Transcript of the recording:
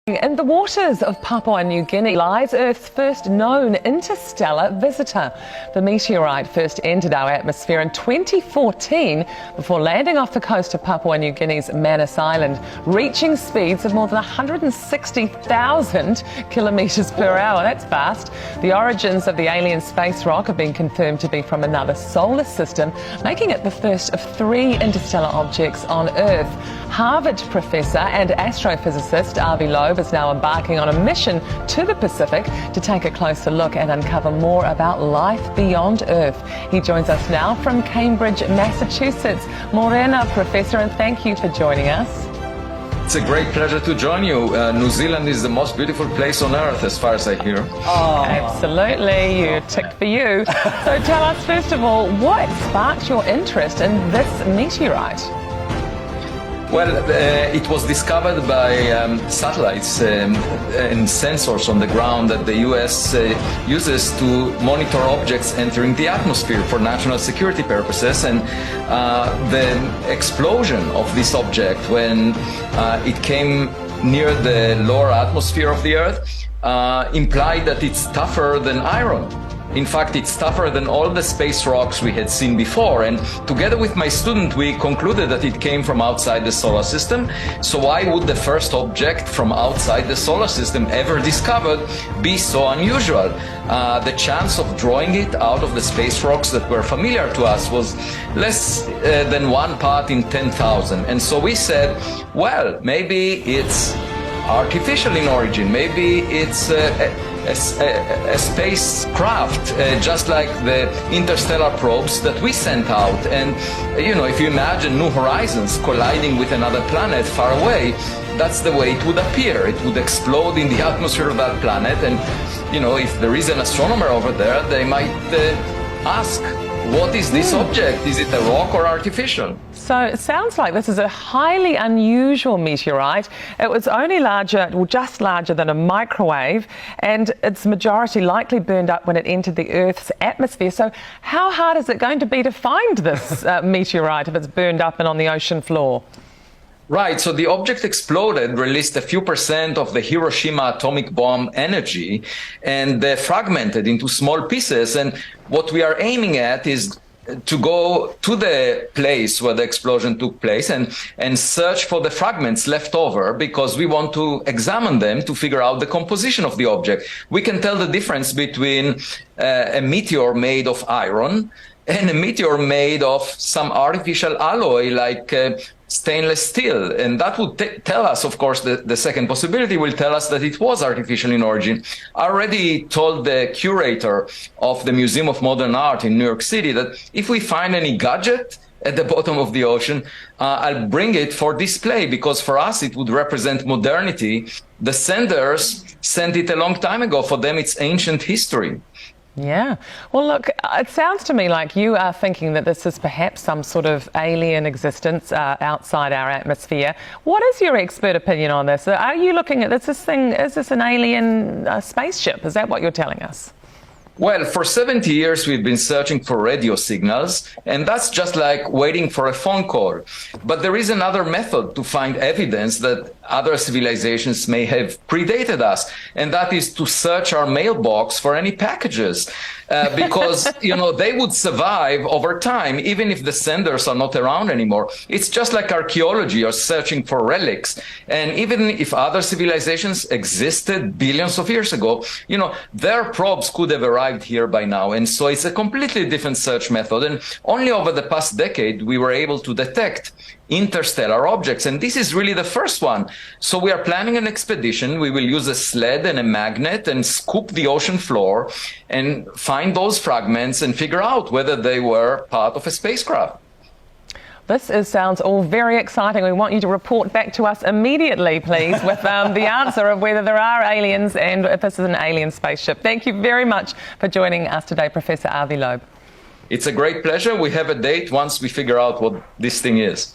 In the waters of Papua New Guinea lies Earth's first known interstellar visitor. The meteorite first entered our atmosphere in 2014 before landing off the coast of Papua New Guinea's Manus Island, reaching speeds of more than 160,000 kilometres per hour. That's fast. The origins of the alien space rock have been confirmed to be from another solar system, making it the first of 3 interstellar objects on Earth. Harvard professor and astrophysicist Avi Loeb is now embarking on a mission to the Pacific to take a closer look and uncover more about life beyond Earth. He joins us now from Cambridge, Massachusetts. Morena, Professor, and thank you for joining us. It's a great pleasure to join you. New Zealand is the most beautiful place on Earth, as far as I hear. Oh, absolutely. You ticked for you. So tell us, first of all, what sparked your interest in this meteorite? Well, it was discovered by satellites and sensors on the ground that the US uses to monitor objects entering the atmosphere for national security purposes. And the explosion of this object when it came near the lower atmosphere of the Earth implied that it's tougher than iron. In fact, it's tougher than all the space rocks we had seen before. And together with my student, we concluded that it came from outside the solar system. So why would the first object from outside the solar system ever discovered be so unusual? The chance of drawing it out of the space rocks that were familiar to us was less than 1 part in 10,000. And so we said, well, maybe it's artificial in origin. Maybe it's a spacecraft, just like the interstellar probes that we sent out. And, you know, if you imagine New Horizons colliding with another planet far away, that's the way it would appear. It would explode in the atmosphere of that planet. And, you know, if there is an astronomer over there, they might ask, what is this object? Is it a rock or artificial? So it sounds like this is a highly unusual meteorite. It was only larger, well, just larger than a microwave, and its majority likely burned up when it entered the Earth's atmosphere. So how hard is it going to be to find this meteorite if it's burned up and on the ocean floor? Right, so the object exploded, released a few percent of the Hiroshima atomic bomb energy, and fragmented into small pieces. And what we are aiming at is to go to the place where the explosion took place and search for the fragments left over, because we want to examine them to figure out the composition of the object. We can tell the difference between a meteor made of iron and a meteor made of some artificial alloy like stainless steel. And that would tell us, of course, the second possibility will tell us that it was artificial in origin. I already told the curator of the Museum of Modern Art in New York City that if we find any gadget at the bottom of the ocean, I'll bring it for display, because for us it would represent modernity. The senders sent it a long time ago. For them, it's ancient history. Yeah. Well, look, it sounds to me like you are thinking that this is perhaps some sort of alien existence outside our atmosphere. What is your expert opinion on this? Are you looking at this thing, is this an alien spaceship? Is that what you're telling us? Well, for 70 years, we've been searching for radio signals, and that's just like waiting for a phone call. But there is another method to find evidence that other civilizations may have predated us, and that is to search our mailbox for any packages. Because, you know, they would survive over time, even if the senders are not around anymore. It's just like archaeology or searching for relics. And even if other civilizations existed billions of years ago, you know, their probes could have arrived here by now. And so it's a completely different search method. And only over the past decade, we were able to detect interstellar objects. And this is really the first one. So we are planning an expedition. We will use a sled and a magnet and scoop the ocean floor and find those fragments and figure out whether they were part of a spacecraft. This sounds all very exciting. We want you to report back to us immediately, please, with the answer of whether there are aliens and if this is an alien spaceship. Thank you very much for joining us today, Professor Avi Loeb. It's a great pleasure. We have a date once we figure out what this thing is.